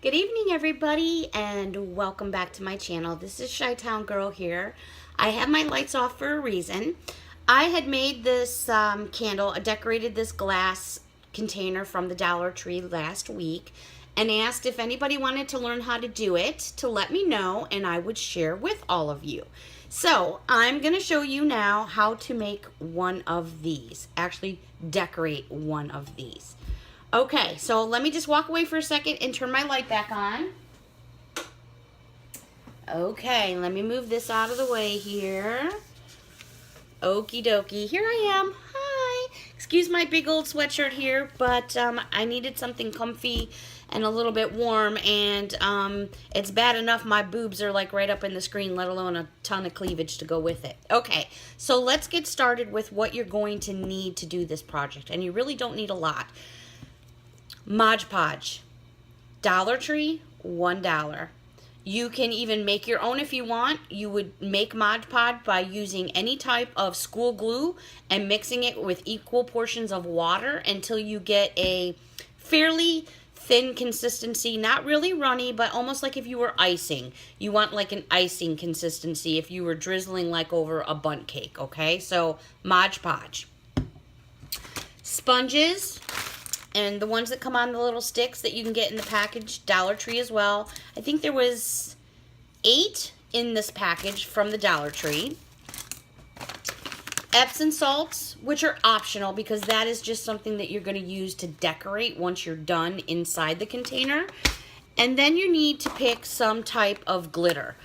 Good evening, everybody, and welcome back to my channel. This is Chi-Town Girl here. I have my lights off for a reason. I had made this candle, I decorated this glass container from the Dollar Tree last week and asked if anybody wanted to learn how to do it to let me know and I would share with all of you. So I'm going to show you now how to make one of these, actually decorate one of these. Okay, so let me just walk away for a second and turn my light back on. Okay, let me move this out of the way here. Okie dokie, here I am. Hi. Excuse my big old sweatshirt here, but I needed something comfy and a little bit warm, and it's bad enough my boobs are like right up in the screen, let alone a ton of cleavage to go with it. Okay, so let's get started with what you're going to need to do this project, and you really don't need a lot. Mod Podge, Dollar Tree, $1. You can even make your own if you want. You would make Mod Podge by using any type of school glue and mixing it with equal portions of water until you get a fairly thin consistency, not really runny, but almost like if you were icing. You want like an icing consistency if you were drizzling like over a bundt cake, okay? So Mod Podge. Sponges. And the ones that come on the little sticks that you can get in the package, Dollar Tree as well. I think there was 8 in this package from the Dollar Tree. Epsom salts, which are optional because that is just something that you're going to use to decorate once you're done inside the container. And then you need to pick some type of glitter.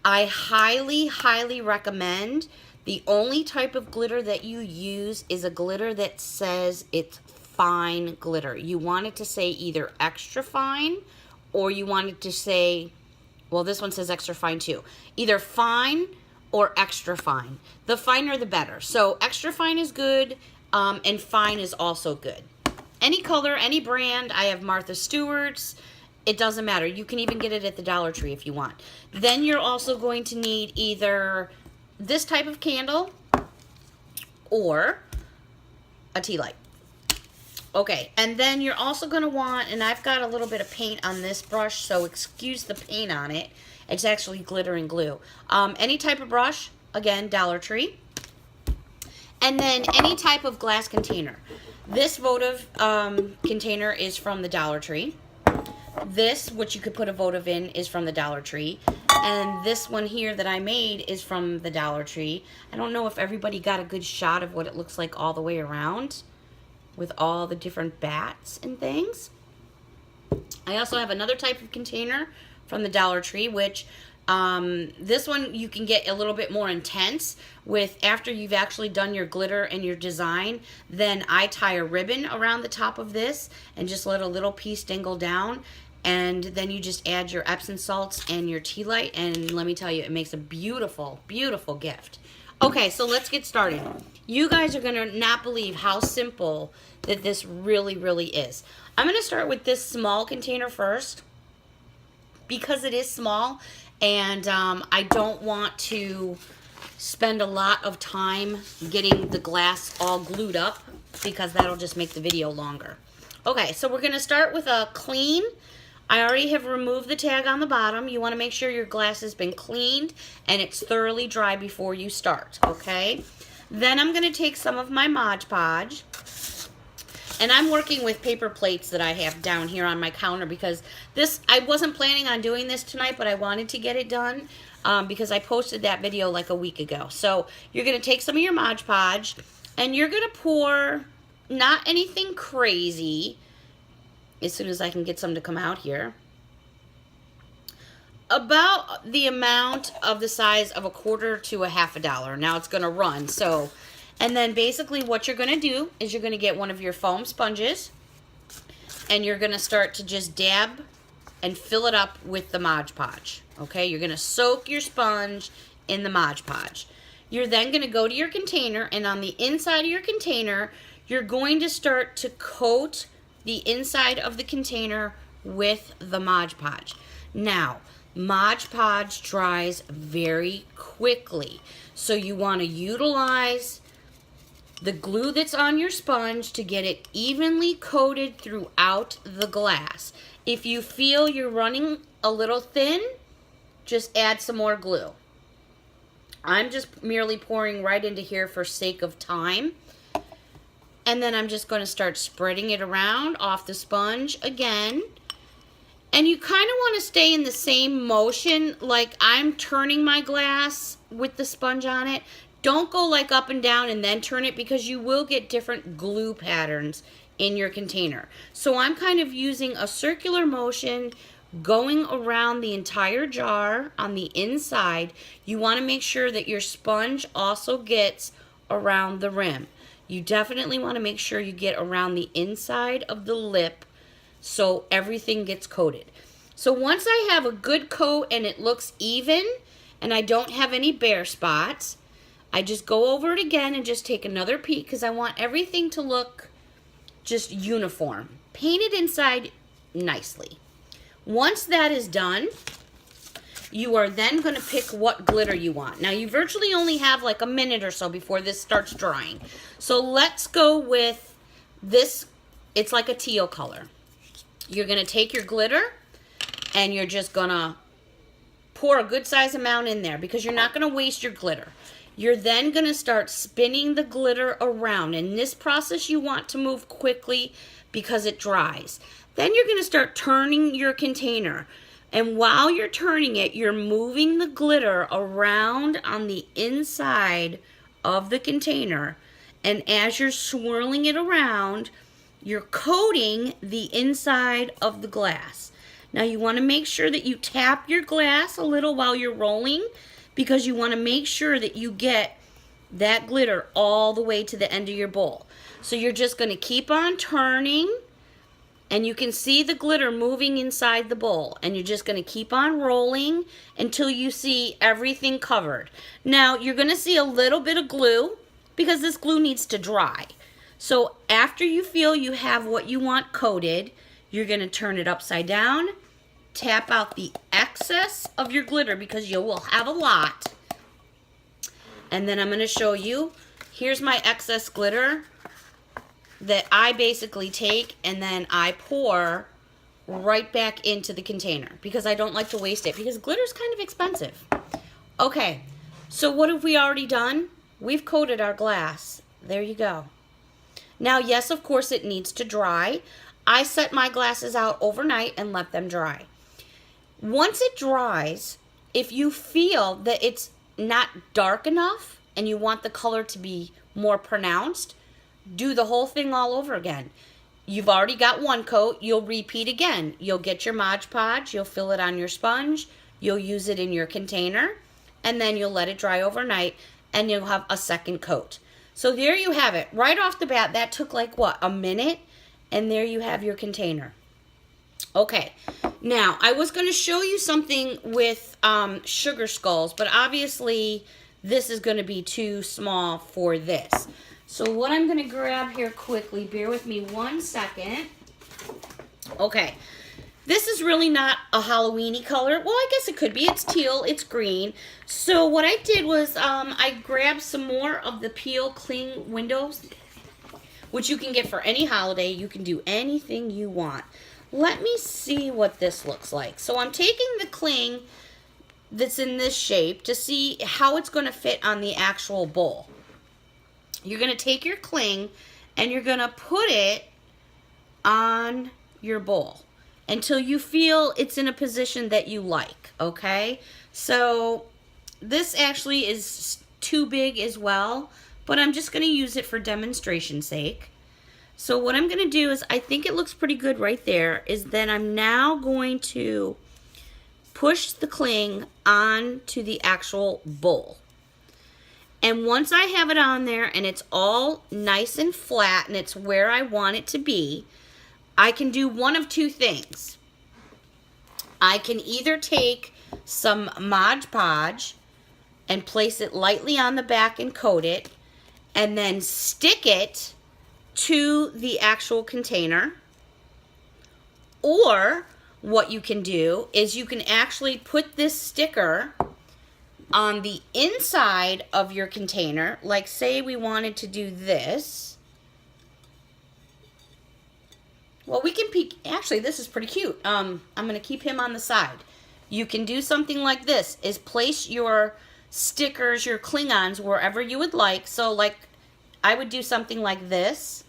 I highly, highly recommend the only type of glitter that you use is a glitter that says it's fine glitter. You want it to say either extra fine or you want it to say, well, this one says extra fine too. Either fine or extra fine. The finer the better. So extra fine is good and fine is also good. Any color, any brand. I have Martha Stewart's. It doesn't matter. You can even get it at the Dollar Tree if you want. Then you're also going to need either this type of candle or a tea light. Okay, and then you're also going to want, and I've got a little bit of paint on this brush, so excuse the paint on it. It's actually glitter and glue. Any type of brush, again, Dollar Tree. And then any type of glass container. This votive container is from the Dollar Tree. This, which you could put a votive in, is from the Dollar Tree. And this one here that I made is from the Dollar Tree. I don't know if everybody got a good shot of what it looks like all the way around, with all the different bats and things. I also have another type of container from the Dollar Tree, which this one you can get a little bit more intense with after you've actually done your glitter and your design. Then I tie a ribbon around the top of this and just let a little piece dangle down. And then you just add your Epsom salts and your tea light. And let me tell you, it makes a beautiful, beautiful gift. Okay, so let's get started. You guys are going to not believe how simple that this really, really is. I'm going to start with this small container first because it is small and I don't want to spend a lot of time getting the glass all glued up because that'll just make the video longer. Okay, so we're going to start with a clean. I already have removed the tag on the bottom. You want to make sure your glass has been cleaned and it's thoroughly dry before you start, okay? Then I'm going to take some of my Mod Podge, and I'm working with paper plates that I have down here on my counter because this, I wasn't planning on doing this tonight, but I wanted to get it done because I posted that video like a week ago. So you're going to take some of your Mod Podge, and you're going to pour, not anything crazy, as soon as I can get some to come out here, about the amount of the size of a quarter to a half a dollar. Now it's going to run. So, and then basically what you're going to do is you're going to get one of your foam sponges and you're going to start to just dab and fill it up with the Mod Podge. Okay, you're going to soak your sponge in the Mod Podge. You're then going to go to your container, and on the inside of your container, you're going to start to coat the inside of the container with the Mod Podge. Now, Mod Podge dries very quickly, so you want to utilize the glue that's on your sponge to get it evenly coated throughout the glass. If you feel you're running a little thin, just add some more glue. I'm just merely pouring right into here for sake of time. And then I'm just going to start spreading it around off the sponge again. And you kind of want to stay in the same motion, like I'm turning my glass with the sponge on it. Don't go like up and down and then turn it, because you will get different glue patterns in your container. So I'm kind of using a circular motion going around the entire jar on the inside. You want to make sure that your sponge also gets around the rim. You definitely want to make sure you get around the inside of the lip so everything gets coated. So once I have a good coat and it looks even and I don't have any bare spots, I just go over it again and just take another peek, because I want everything to look just uniform. Paint it inside nicely. Once that is done, you are then going to pick what glitter you want. Now, you virtually only have like a minute or so before this starts drying. So let's go with this. It's like a teal color. You're going to take your glitter and you're just going to pour a good size amount in there, because you're not going to waste your glitter. You're then going to start spinning the glitter around. In this process, you want to move quickly because it dries. Then you're going to start turning your container. And while you're turning it, you're moving the glitter around on the inside of the container. And as you're swirling it around, you're coating the inside of the glass. Now you want to make sure that you tap your glass a little while you're rolling, because you want to make sure that you get that glitter all the way to the end of your bowl. So you're just going to keep on turning, and you can see the glitter moving inside the bowl, and you're just going to keep on rolling until you see everything covered. Now you're going to see a little bit of glue, because this glue needs to dry. So after you feel you have what you want coated, you're going to turn it upside down, tap out the excess of your glitter, because you will have a lot. And then I'm going to show you, here's my excess glitter that I basically take and then I pour right back into the container, because I don't like to waste it, because glitter is kind of expensive. Okay, so what have we already done? We've coated our glass. There you go. Now, yes, of course, it needs to dry. I set my glasses out overnight and let them dry. Once it dries, if you feel that it's not dark enough and you want the color to be more pronounced, do the whole thing all over again. You've already got one coat, you'll repeat again. You'll get your Mod Podge, you'll fill it on your sponge, you'll use it in your container, and then you'll let it dry overnight, and you'll have a second coat. So there you have it. Right off the bat, that took like, what, a minute? And there you have your container. Okay, now I was going to show you something with sugar skulls, but obviously this is going to be too small for this. So what I'm going to grab here quickly, bear with me 1 second. Okay, this is really not a Halloween-y color. Well, I guess it could be. It's teal, it's green. So what I did was I grabbed some more of the Peel Cling Windows, which you can get for any holiday. You can do anything you want. Let me see what this looks like. So I'm taking the cling that's in this shape to see how it's going to fit on the actual bowl. You're going to take your cling and you're going to put it on your bowl until you feel it's in a position that you like, okay? So this actually is too big as well, but I'm just going to use it for demonstration's sake. So what I'm going to do is, I think it looks pretty good right there, is then I'm now going to push the cling onto the actual bowl. And once I have it on there and it's all nice and flat and it's where I want it to be, I can do one of two things. I can either take some Mod Podge and place it lightly on the back and coat it, and then stick it to the actual container. Or what you can do is you can actually put this sticker on the inside of your container. Like, say we wanted to do this. well, we can peek. Actually, this is pretty cute. I'm going to keep him on the side. You can do something like this, is place your stickers, your Klingons, wherever you would like. So, like, I would do something like this.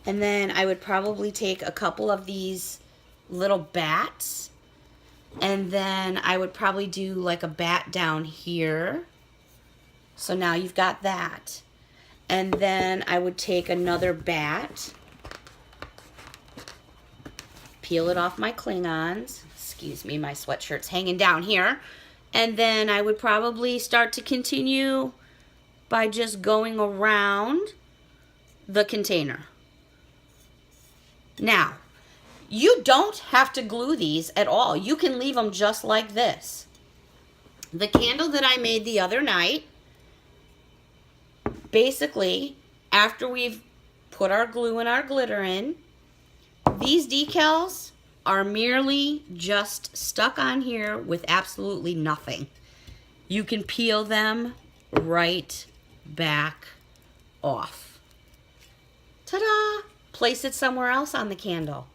And then I would probably take a couple of these little bats. And then I would probably do like a bat down here. So now you've got that. And then I would take another bat. Peel it off my Klingons. Excuse me, my sweatshirt's hanging down here. And then I would probably start to continue by just going around the container. Now, you don't have to glue these at all. You can leave them just like this. The candle that I made the other night, basically, after we've put our glue and our glitter in, these decals are merely just stuck on here with absolutely nothing. You can peel them right back off. Ta-da! Place it somewhere else on the candle.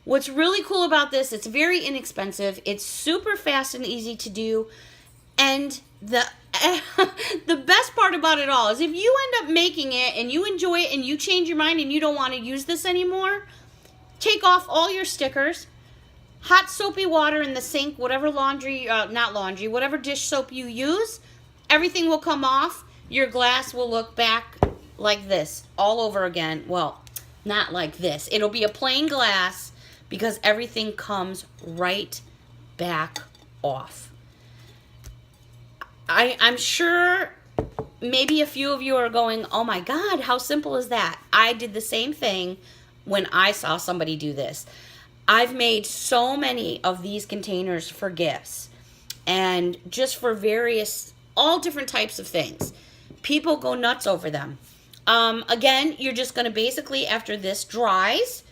What's really cool about this, it's very inexpensive. It's super fast and easy to do. And the best part about it all is if you end up making it and you enjoy it and you change your mind and you don't want to use this anymore, take off all your stickers, hot soapy water in the sink, whatever whatever dish soap you use, everything will come off. Your glass will look back like this all over again. Well, not like this. It'll be a plain glass because everything comes right back off. I'm sure maybe a few of you are going, oh my God, how simple is that? I did the same thing when I saw somebody do this. I've made so many of these containers for gifts and just for all different types of things. People go nuts over them. Again, you're just going to basically, after this dries,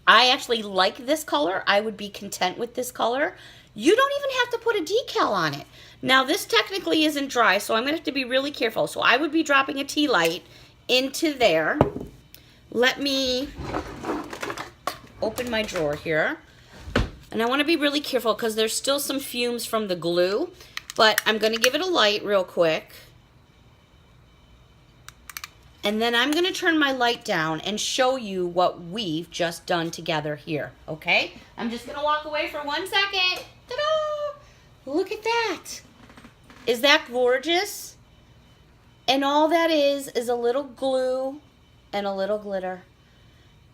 I actually like this color. I would be content with this color. You don't even have to put a decal on it. Now, this technically isn't dry, so I'm going to have to be really careful. So I would be dropping a tea light into there. Let me open my drawer here. And I want to be really careful because there's still some fumes from the glue. But I'm going to give it a light real quick. And then I'm going to turn my light down and show you what we've just done together here, okay? I'm just going to walk away for 1 second. Ta-da! Look at that. Is that gorgeous? And all that is a little glue and a little glitter.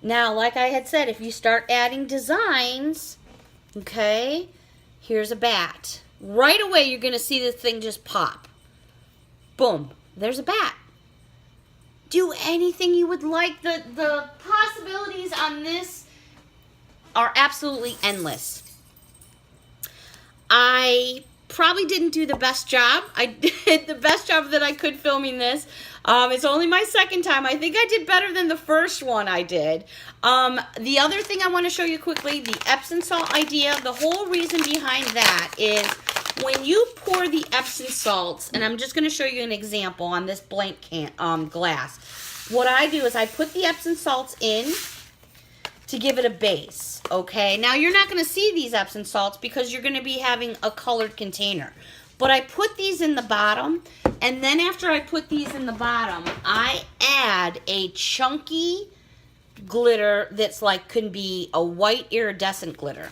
Now, like I had said, if you start adding designs, okay, here's a bat. Right away, you're going to see this thing just pop. Boom. There's a bat. Do anything you would like. The possibilities on this are absolutely endless. I probably didn't do the best job. I did the best job that I could filming this. It's only my second time. I think I did better than the first one I did. The other thing I want to show you quickly, the Epsom salt idea. The whole reason behind that is when you pour the Epsom salts, and I'm just going to show you an example on this blank glass. What I do is I put the Epsom salts in to give it a base, okay? Now, you're not going to see these Epsom salts because you're going to be having a colored container. But I put these in the bottom, and then after I put these in the bottom, I add a chunky glitter that's like, could be a white iridescent glitter.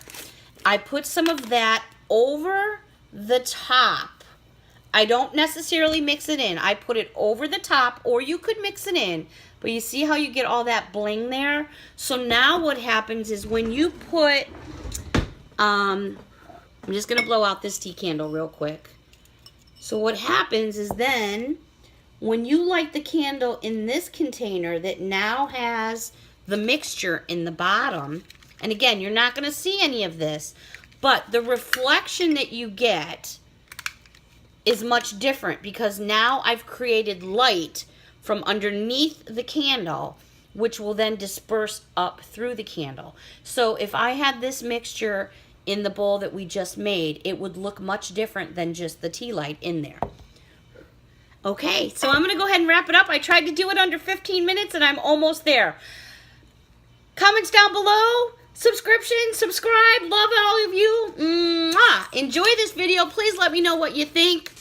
I put some of that over the top. I don't necessarily mix it in. I put it over the top, or you could mix it in. But you see how you get all that bling there? So now what happens is when you put, I'm just going to blow out this tea candle real quick. So what happens is then when you light the candle in this container that now has the mixture in the bottom, and again, you're not going to see any of this, but the reflection that you get is much different because now I've created light from underneath the candle, which will then disperse up through the candle. So if I had this mixture in the bowl that we just made, it would look much different than just the tea light in there. Okay, so I'm going to go ahead and wrap it up. I tried to do it under 15 minutes and I'm almost there. Comments down below. Subscription, subscribe. Love all of you. Mwah. Enjoy this video. Please let me know what you think.